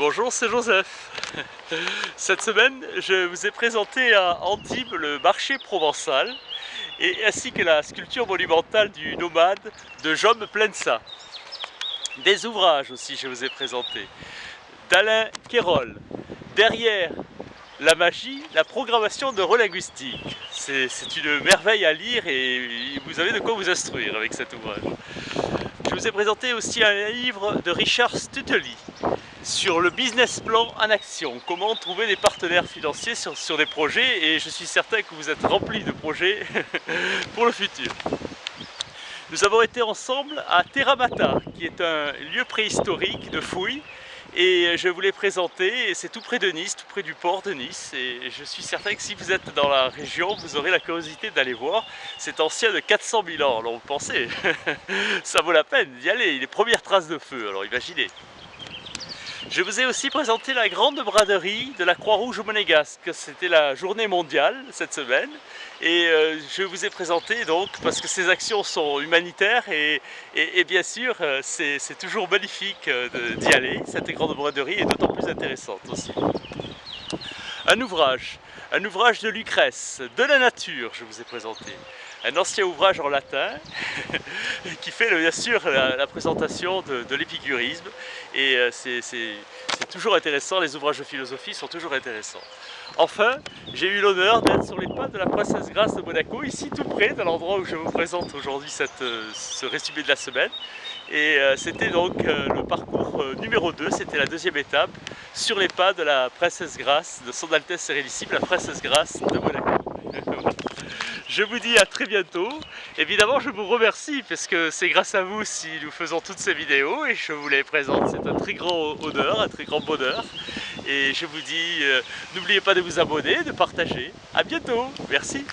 Bonjour, c'est Joseph. Cette semaine, je vous ai présenté à Antibes le marché provençal ainsi que la sculpture monumentale du nomade de Jaume Plensa. Des ouvrages aussi je vous ai présentés d'Alain Quérol. Derrière la magie, la programmation neurolinguistique. C'est une merveille à lire et vous avez de quoi vous instruire avec cet ouvrage. Je vous ai présenté aussi un livre de Richard Stutely sur le business plan en action, comment trouver des partenaires financiers sur des projets, et je suis certain que vous êtes remplis de projets pour le futur. Nous avons été ensemble à Terramata, qui est un lieu préhistorique de fouilles, et je vous l'ai présenté, et c'est tout près de Nice, tout près du port de Nice, et je suis certain que si vous êtes dans la région, vous aurez la curiosité d'aller voir. C'est ancien de 400 000 ans, alors vous pensez, ça vaut la peine d'y aller, les premières traces de feu, alors imaginez. Je vous ai aussi présenté la grande braderie de la Croix-Rouge monégasque. C'était la journée mondiale cette semaine, et je vous ai présenté donc parce que ces actions sont humanitaires et bien sûr c'est toujours magnifique d'y aller. Cette grande braderie est d'autant plus intéressante aussi. Un ouvrage de Lucrèce, de la nature, je vous ai présenté. Un ancien ouvrage en latin qui fait bien sûr la présentation de l'épicurisme, et c'est toujours intéressant, les ouvrages de philosophie sont toujours intéressants. Enfin, j'ai eu l'honneur d'être sur les pas de la princesse Grace de Monaco, ici tout près, dans l'endroit où je vous présente aujourd'hui ce résumé de la semaine. Et c'était donc le parcours numéro 2, c'était la deuxième étape, sur les pas de la princesse Grace, de son Altesse Sérénissime, la princesse Grace de Monaco. Je vous dis à très bientôt. Évidemment, je vous remercie parce que c'est grâce à vous si nous faisons toutes ces vidéos et je vous les présente. C'est un très grand honneur, un très grand bonheur. Et je vous dis, n'oubliez pas de vous abonner, de partager. À bientôt. Merci.